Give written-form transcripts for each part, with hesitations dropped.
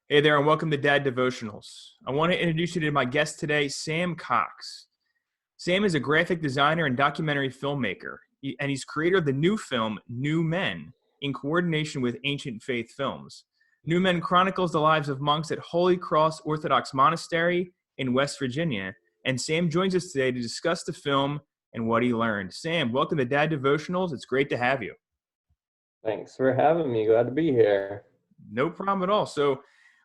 Hey there, and welcome to Dad Devotionals. I want to introduce you to my guest today, Sam Cox. Sam is a graphic designer and documentary filmmaker, and he's creator of the new film, New Men, in coordination with Ancient Faith Films. New Men chronicles the lives of monks at Holy Cross Orthodox Monastery in West Virginia, and Sam joins us today to discuss the film and what he learned. Sam, welcome to Dad Devotionals. It's great to have you. Thanks for having me. Glad to be here. No problem at all. So,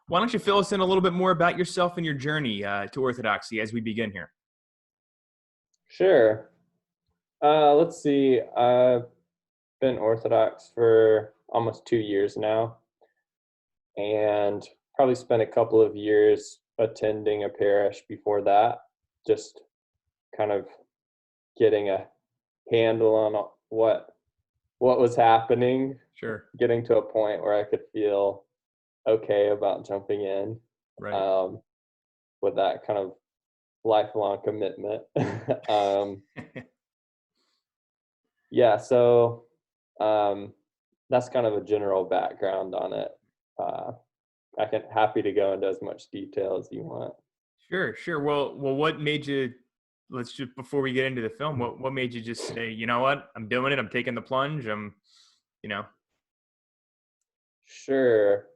why don't you fill us in a little bit more about yourself and your journey to Orthodoxy as we begin here? Sure. Let's see. I've been Orthodox for almost 2 years now, and probably spent a couple of years attending a parish before that, just kind of getting a handle on what was happening, Sure. getting to a point where I could feel okay about jumping in Right. um, with that kind of lifelong commitment. um, Yeah, so um, that's kind of a general background on it. Uh, I can happy to go into as much detail as you want. Sure, sure. Well, what made you? Let's just before we get into the film, what made you just say, you know what, I'm doing it. I'm taking the plunge. You know. Sure.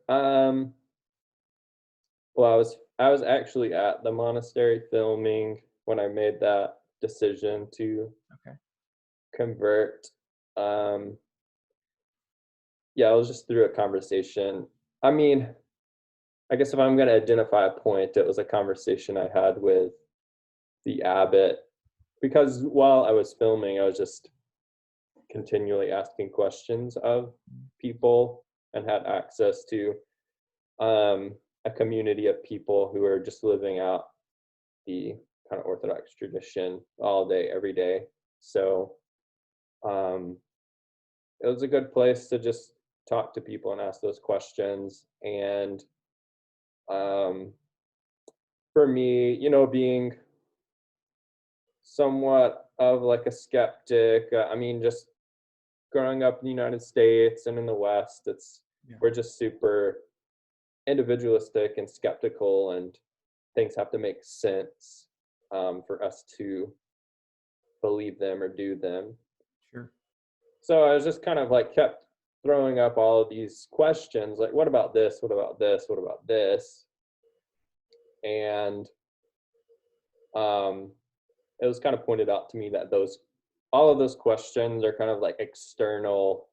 Well, I was actually at the monastery filming when I made that decision to Okay. convert. Um, yeah, it was just through a conversation. I mean, I guess if I'm going to identify a point, it was a conversation I had with the abbot because while I was filming, I was just continually asking questions of people and had access to a community of people who are just living out the kind of Orthodox tradition all day, every day. So um, it was a good place to just talk to people and ask those questions. And um, for me, being somewhat of like a skeptic, I mean, just growing up in the United States and in the West, Yeah. we're just super individualistic and skeptical, and things have to make sense for us to believe them or do them. Sure. So I was just kind of like kept throwing up all of these questions, like, what about this? What about this? What about this? And um, it was kind of pointed out to me that all of those questions are kind of like external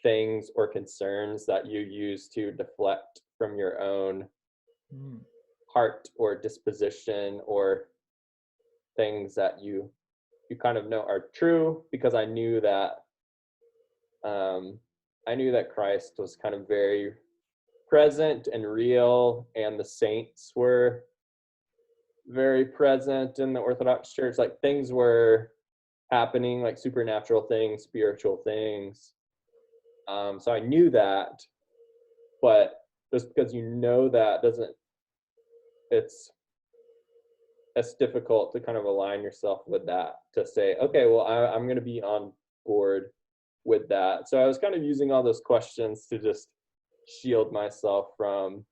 things or concerns that you use to deflect from your own Mm. heart or disposition or things that you kind of know are true, because um, I knew that Christ was kind of very present and real, and the saints were very present in the Orthodox Church. Like things were happening, like supernatural things, spiritual things. So I knew that, but just because you know that doesn't it's difficult to kind of align yourself with that to say, okay, well, I'm going to be on board with that. So I was kind of using all those questions to just shield myself from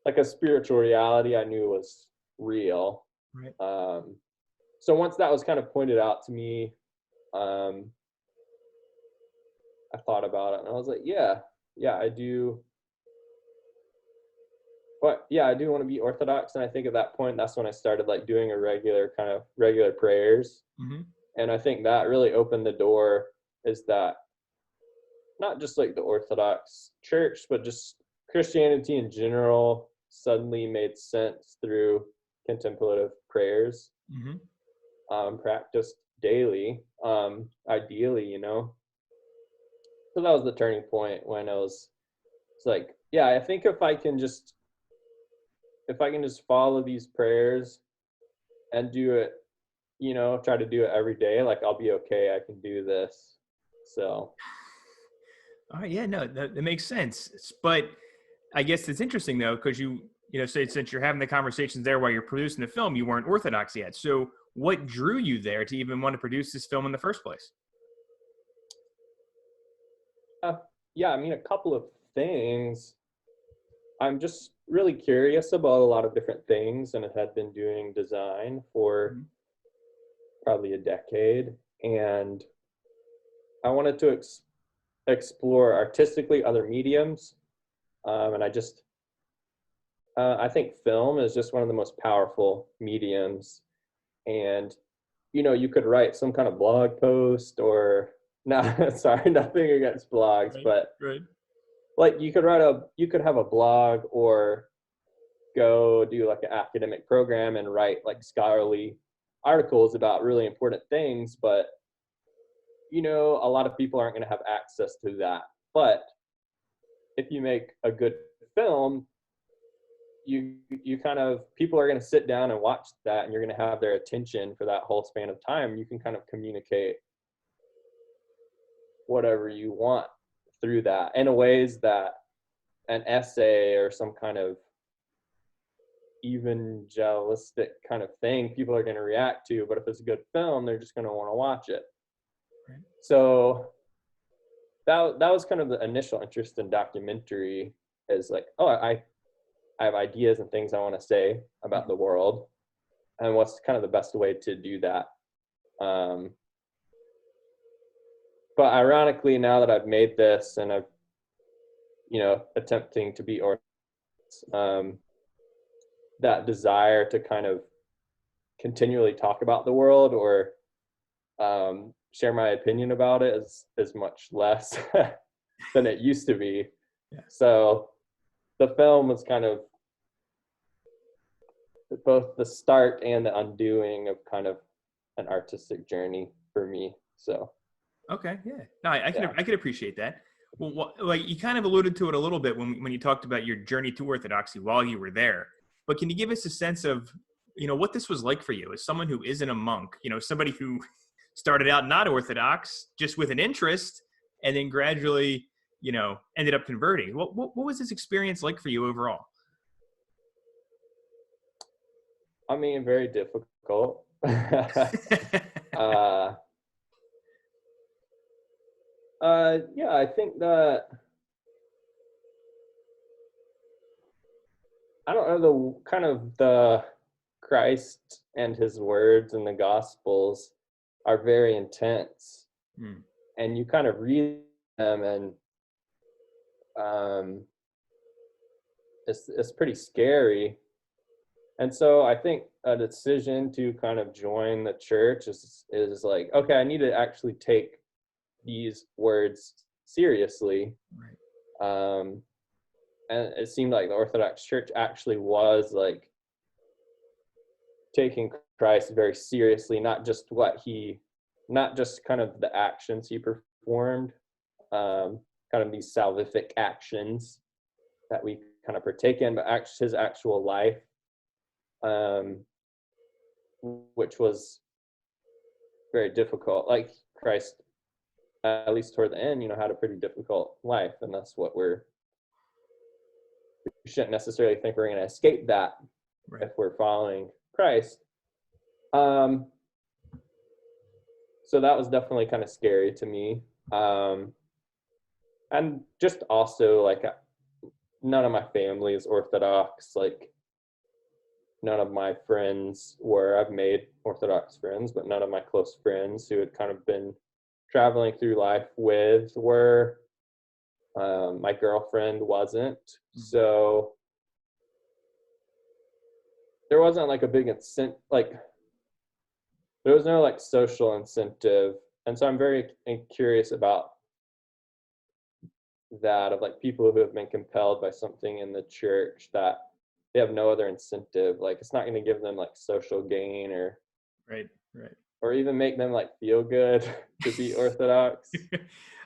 like a spiritual reality I knew was real. Right. Um, so once that was kind of pointed out to me, um, I thought about it and I was like, yeah, I do. But yeah, I do want to be Orthodox. And I think at that point, that's when I started like doing a regular prayers. Hmm. And I think that really opened the door, is that not just like the Orthodox Church, but just Christianity in general suddenly made sense through contemplative prayers, Hmm. practiced daily, ideally, So that was the turning point when it's like, yeah, I think if I can just follow these prayers and do it, try to do it every day, like I'll be okay. I can do this. So All right. Yeah. No, that makes sense. But I guess it's interesting though, because say since you're having the conversations there while you're producing the film, you weren't Orthodox yet. So what drew you there to even want to produce this film in the first place? uh, yeah, I mean, a couple of things. I'm just really curious about a lot of different things, and I had been doing design for Mhm. probably a decade, and I wanted to explore artistically other mediums, and I think film is just one of the most powerful mediums, and you could write some kind of blog post or no, sorry, nothing against blogs, Right, but right. like you could have a blog or go do like an academic program and write like scholarly articles about really important things, but a lot of people aren't going to have access to that. But if you make a good film, you kind of people are going to sit down and watch that, and you're going to have their attention for that whole span of time. You can kind of communicate whatever you want through that in a ways that an essay or some kind of evangelistic kind of thing people are going to react to. But if it's a good film, they're just going to want to watch it. Right. So that was kind of the initial interest in documentary, is like, oh, I have ideas and things I want to say about Mhm. the world, and what's kind of the best way to do that. um, but ironically, now that I've made this and I've attempting to be Orthodox, um, that desire to kind of continually talk about the world or share my opinion about it is much less than it used to be. Yeah. So the film was kind of both the start and the undoing of kind of an artistic journey for me. So Okay. Yeah. No, yeah. I could appreciate that. Well, like you kind of alluded to it a little bit when you talked about your journey to Orthodoxy while you were there. But can you give us a sense of what this was like for you as someone who isn't a monk? Somebody who started out not Orthodox, just with an interest, and then gradually ended up converting. What was this experience like for you overall? I mean, very difficult. uh yeah, I think that I don't know, the kind of the Christ and his words in the gospels are very intense, Hmm. and you kind of read them, and um it's pretty scary. And so I think a decision to kind of join the church is like, okay, I need to actually take these words seriously. Right. Um and it seemed like the Orthodox Church actually was like taking Christ very seriously, not just kind of the actions he performed, um, kind of these salvific actions that we kind of partake in, but his actual life, um, which was very difficult. Like Christ, at least toward the end, had a pretty difficult life, and that's what we shouldn't necessarily think we're going to escape that Right. if we're following Christ. Um, so that was definitely kind of scary to me. And just also like none of my family is Orthodox. Like none of my friends were. I've made Orthodox friends, but none of my close friends who had kind of been traveling through life with were. My girlfriend wasn't. Mhm. So there wasn't like a big incentive, like there was no like social incentive. And so I'm very curious about that, of like people who have been compelled by something in the church that they have no other incentive. Like it's not going to give them like social gain Right. Right. or even make them like feel good to be Orthodox.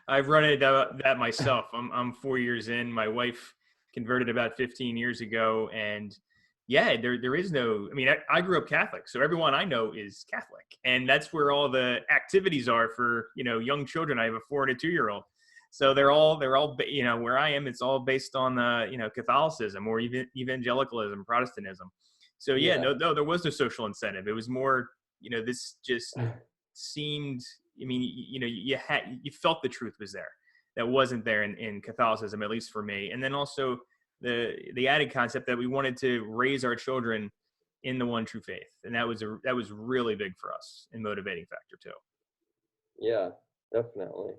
I've run into that myself. I'm 4 years in. My wife converted about 15 years ago, and yeah, there is no. I mean, I grew up Catholic, so everyone I know is Catholic, and that's where all the activities are for young children. I have a 4 and a 2-year-old, so they're all where I am. It's all based on Catholicism or even evangelicalism, Protestantism. So yeah, Yeah. no, there was no social incentive. It was more this just seemed. I mean, you felt the truth was there that wasn't there in Catholicism, at least for me. And then also the added concept that we wanted to raise our children in the one true faith, and that was really big for us and motivating factor too. Yeah, definitely.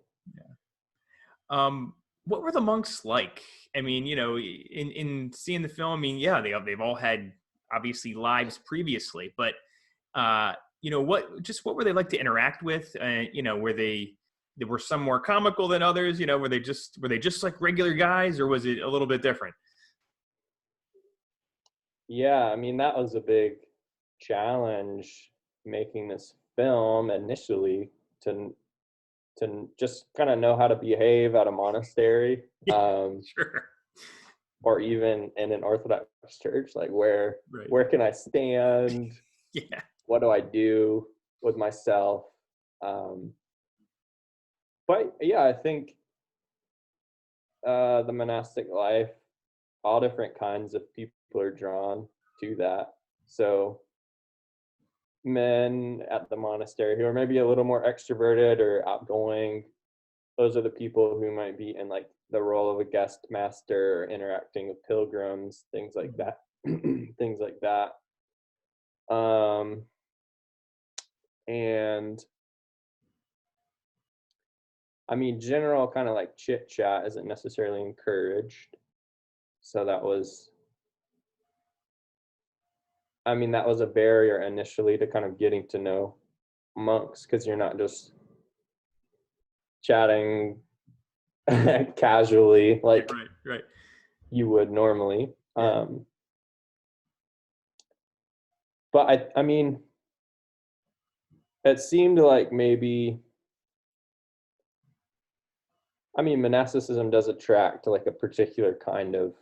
Um, what were the monks like? I mean, in seeing the film, I mean, yeah, they've all had obviously lives previously, but what were they like to interact with? There were some more comical than others? Were they just like regular guys, or was it a little bit different? Yeah, I mean, that was a big challenge making this film initially, to just kind of know how to behave at a monastery, Sure. or even in an Orthodox church. Like, where Right. where can I stand? Yeah. What do I do with myself? Um, but yeah, I think the monastic life, all different kinds of people are drawn to that. So men at the monastery who are maybe a little more extroverted or outgoing, those are the people who might be in like the role of a guest master, or interacting with pilgrims, things like Mhm. that. Things like that. Um, and I mean, general kind of like chit chat isn't necessarily encouraged. So that was a barrier initially to kind of getting to know monks, because you're not just chatting casually like Right. Right. you would normally. Yeah. But I mean, it seemed like maybe, I mean, monasticism does attract like a particular kind of,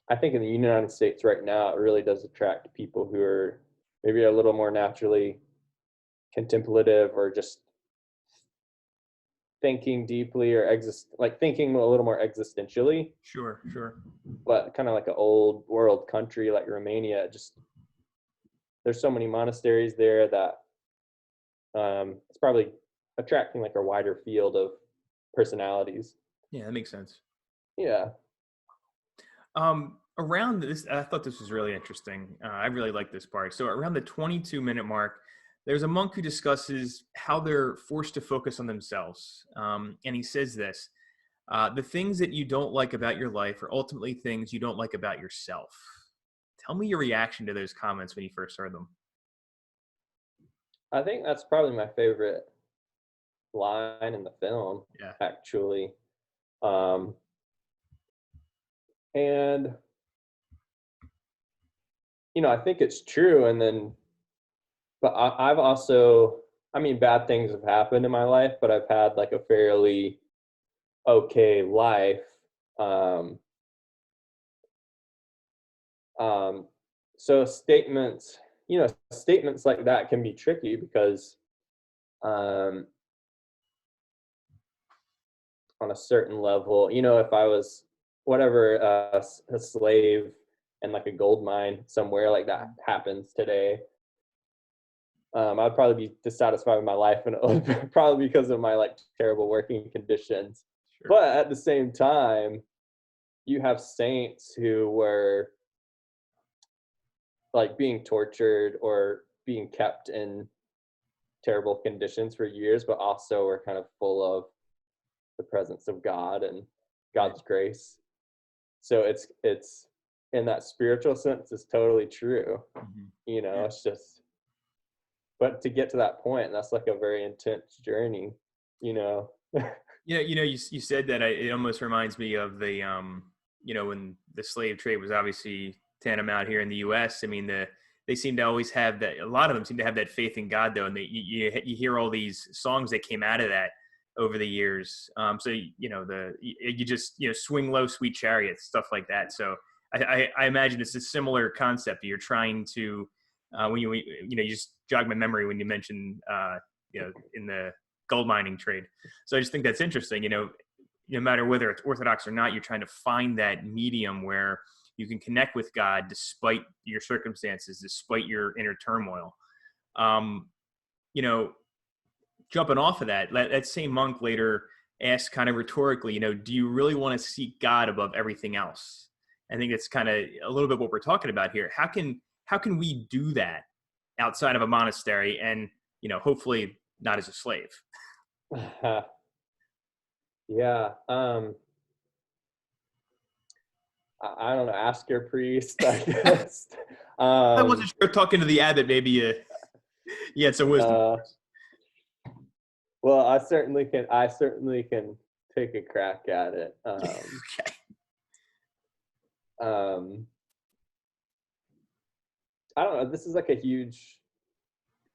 I think in the United States right now, it really does attract people who are maybe a little more naturally contemplative, or just thinking deeply, or thinking a little more existentially. Sure. Sure. But kind of like an old world country like Romania, just there's so many monasteries there that it's probably attracting like a wider field of personalities. Yeah, that makes sense. Yeah. Around this, I thought this was really interesting. I really like this part. So around the 22-minute mark, there's a monk who discusses how they're forced to focus on themselves. And he says this: the things that you don't like about your life are ultimately things you don't like about yourself. Tell me your reaction to those comments when you first heard them. I think that's probably my favorite line in the film, Yeah. actually. Um, and I think it's true. And then, but I've also, I mean, bad things have happened in my life, but I've had like a fairly okay life. Um, um, so statements like that can be tricky, because um, on a certain level, if I was whatever, a slave in like a gold mine somewhere, like that happens today, I'd probably be dissatisfied with my life, and probably because of my like terrible working conditions. Sure. But at the same time, you have saints who were like being tortured or being kept in terrible conditions for years, but also were kind of full of the presence of God and Right. God's grace. So it's in that spiritual sense, it's totally true. Mhm. Yeah. It's just, but to get to that point, that's like a very intense journey. you know Yeah, you said that. It almost reminds me of when the slave trade was obviously tantamount here in the U.S. I mean, they seem to always have that. A lot of them seem to have that faith in God, though, and you hear all these songs that came out of that over the years. So you just swing low, sweet chariot, stuff like that. So I imagine it's a similar concept. You're trying to when you just jog my memory when you mentioned in the gold mining trade. So I just think that's interesting. No matter whether it's Orthodox or not, you're trying to find that medium where you can connect with God despite your circumstances, despite your inner turmoil. Um, you know, Jumping off of that same monk later ask kind of rhetorically, do you really want to seek God above everything else? I think it's kind of a little bit what we're talking about here. How can we do that outside of a monastery and, hopefully not as a slave? Yeah. I don't know. Ask your priest, I guess. I um, wasn't sure, talking to the abbot, maybe you had some wisdom. uh, well, I certainly can take a crack at it. Okay. Um, I don't know. This is like a huge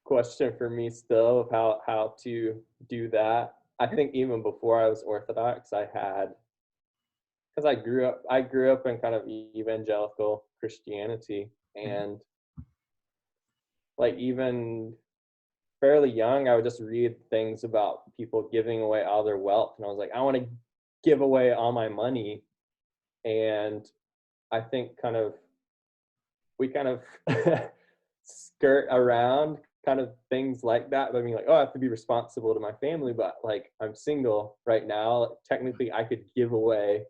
question for me still of how to do that. I think even before I was Orthodox, I had, because I grew up in kind of evangelical Christianity, Mhm. and like even fairly young, I would just read things about people giving away all their wealth, and I was like, I want to give away all my money. And I think we kind of skirt around kind of things like that by being like, oh, I have to be responsible to my family, but like I'm single right now. Technically, I could give away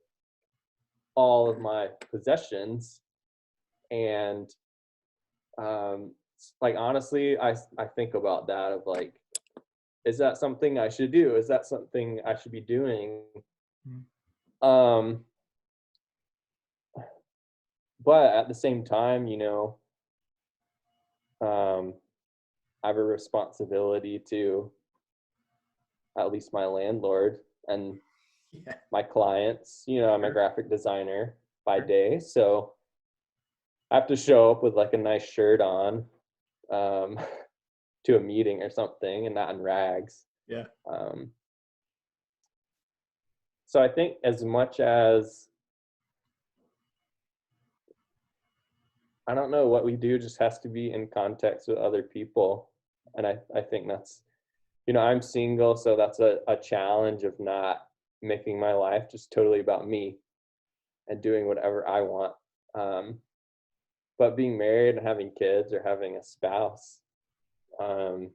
all of my possessions, and like honestly, I think about that of like, is that something I should do? Is that something I should be doing? Mhm. Um, but at the same time, um, I have a responsibility to at least my landlord and Yeah. my clients. I'm a Sure. graphic designer by Sure. day, so I have to show up with like a nice shirt on, um, to a meeting or something, and not in rags. Yeah. Um, so I think as much as I don't know what we do, just has to be in context with other people, and I think that's, I'm single, so that's a challenge of not making my life just totally about me and doing whatever I want. Um, but being married and having kids or having a spouse, um,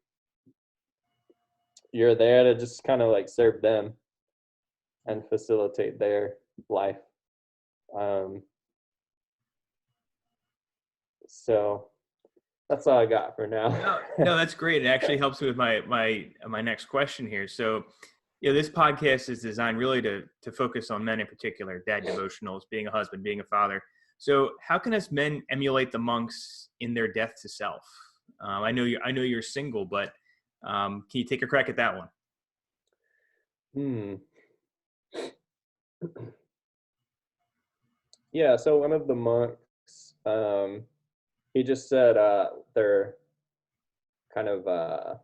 you're there to just kind of like serve them and facilitate their life. Um, so that's all I got for now. No, no, that's great. It actually helps me with my next question here. So, this podcast is designed really to focus on men in particular, dad devotionals, being a husband, being a father. So, how can us men emulate the monks in their death to self? I know you're single, but can you take a crack at that one? Hmm. Yeah, so one of the monks, he just said they're kind of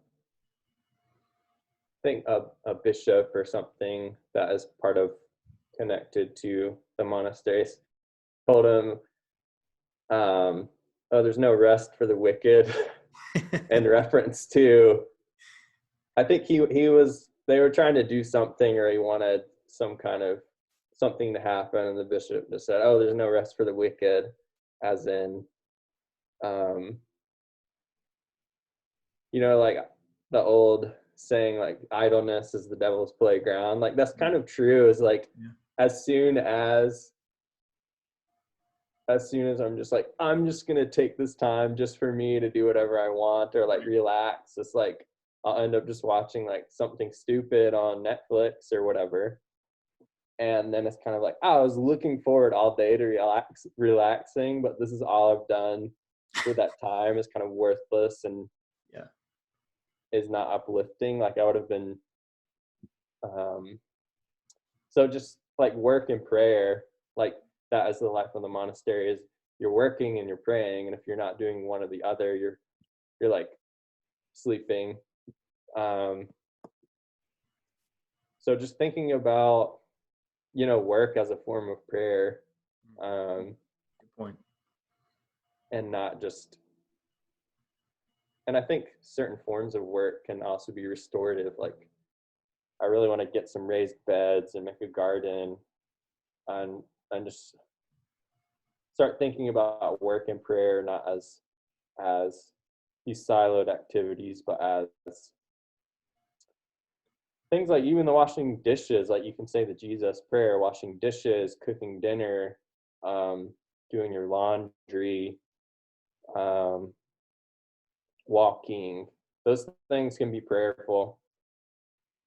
think a bishop or something that is part of connected to the monasteries told him, oh, there's no rest for the wicked, in reference to, I think he was, they were trying to do something, or he wanted some kind of something to happen, and the bishop just said, oh, there's no rest for the wicked, as in, um, like the old saying, like idleness is the devil's playground. Like that's kind of true. Is like Yeah. as soon as I'm just like, I'm just gonna take this time just for me to do whatever I want, or like relax. It's like I'll end up just watching like something stupid on Netflix or whatever. And then it's kind of like, oh, I was looking forward all day to relaxing, but this is all I've done with that time is kind of worthless and Yeah. is not uplifting like I would have been. Um, so just like work and prayer, like that is the life of the monastery, is you're working and you're praying, and if you're not doing one or the other, you're like sleeping. Um, so just thinking about work as a form of prayer, um, Good point. and not just. And I think certain forms of work can also be restorative. Like I really want to get some raised beds and make a garden, and just start thinking about work and prayer not as these siloed activities, but as things like even the washing dishes, like you can say the Jesus prayer, washing dishes, cooking dinner, doing your laundry, um, walking. Those things can be prayerful.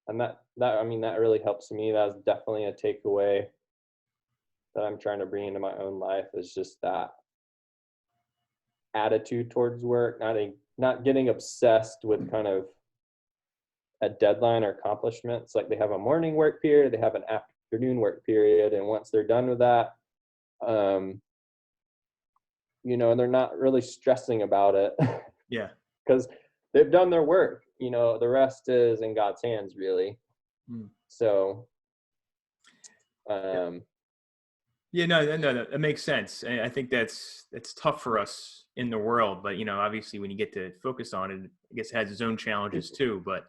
And that really helps me. That was definitely a takeaway that I'm trying to bring into my own life, is just that attitude towards work, not getting obsessed with kind of a deadline or accomplishments. Like they have a morning work period, they have an afternoon work period, and once they're done with that, they're not really stressing about it. Yeah. Because they've done their work. The rest is in God's hands, really. So, yeah, no, that makes sense. And I think that's tough for us in the world, but obviously when you get to focus on it, I guess it has its own challenges too. But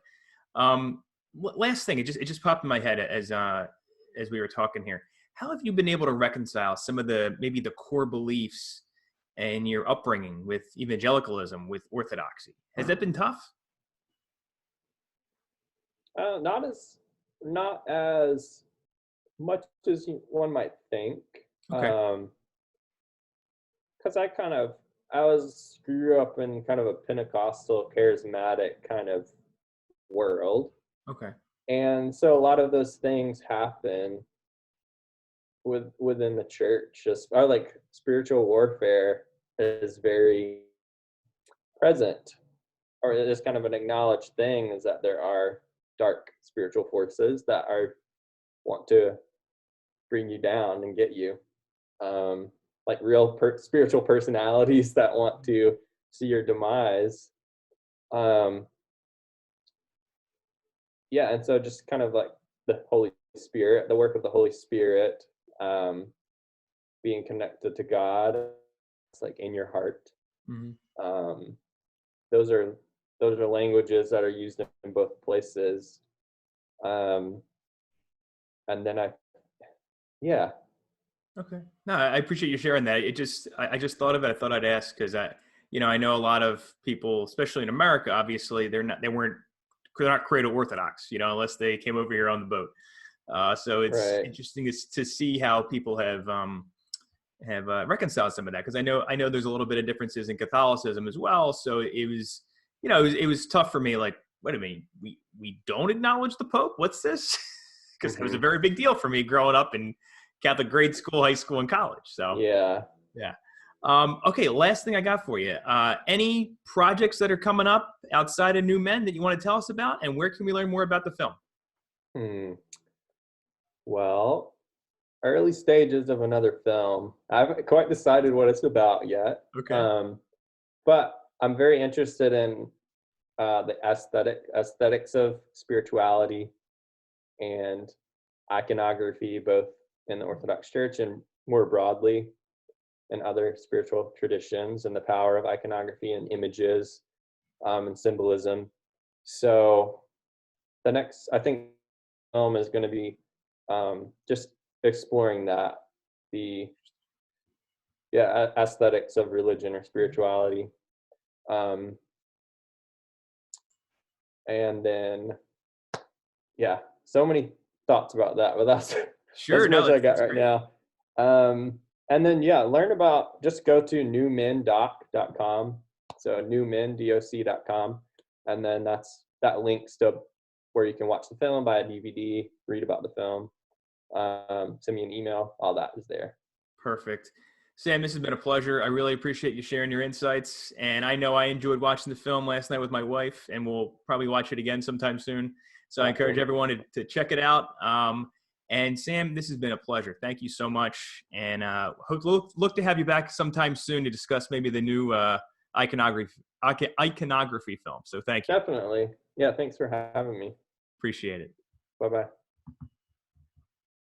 last thing, it just popped in my head as we were talking here. How have you been able to reconcile some of maybe the core beliefs and your upbringing with evangelicalism, with Orthodoxy? Has that been tough? not as much as one might think. Okay. Because I grew up in kind of a Pentecostal, charismatic kind of world. Okay. And so a lot of those things happen within the church. Just like spiritual warfare is very present, or it is kind of an acknowledged thing, is that there are dark spiritual forces that want to bring you down and get you, like real spiritual personalities that want to see your demise. And so just kind of like the Holy Spirit, the work of the Holy Spirit, being connected to God, it's like in your heart. Mm-hmm. Those are languages that are used in both places. And then Okay. No, I appreciate you sharing that. I just thought of it. I thought I'd ask because I know a lot of people, especially in America, obviously they're not cradle Orthodox, unless they came over here on the boat. So it's right. interesting to see how people have reconciled some of that, because I know there's a little bit of differences in Catholicism as well. So it was tough for me. Like, wait a minute, we don't acknowledge the Pope? What's this? Because it was a very big deal for me growing up in Catholic grade school, high school, and college. So yeah. Okay, last thing I got for you. Any projects that are coming up outside of New Men that you want to tell us about, and where can we learn more about the film? Well, early stages of another film. I haven't quite decided what it's about yet. Okay. But I'm very interested in the aesthetics of spirituality and iconography, both in the Orthodox Church and more broadly in other spiritual traditions, and the power of iconography and images, and symbolism. So the next, I think, film is going to be just exploring that, the aesthetics of religion or spirituality. And then so many thoughts about that, but that's Sure. much No, I got that's right great. now. And then learn about, just go to newmendoc.com. So newmendoc.com, and then that links to where you can watch the film, buy a DVD, read about the film, send me an email. All that is there. Perfect. Sam, this has been a pleasure. I really appreciate you sharing your insights. And I know I enjoyed watching the film last night with my wife, and we'll probably watch it again sometime soon. So I encourage everyone to check it out. And Sam, this has been a pleasure. Thank you so much. And look to have you back sometime soon to discuss maybe the new iconography film. So thank you. Definitely. Yeah, thanks for having me. Appreciate it. Bye-bye.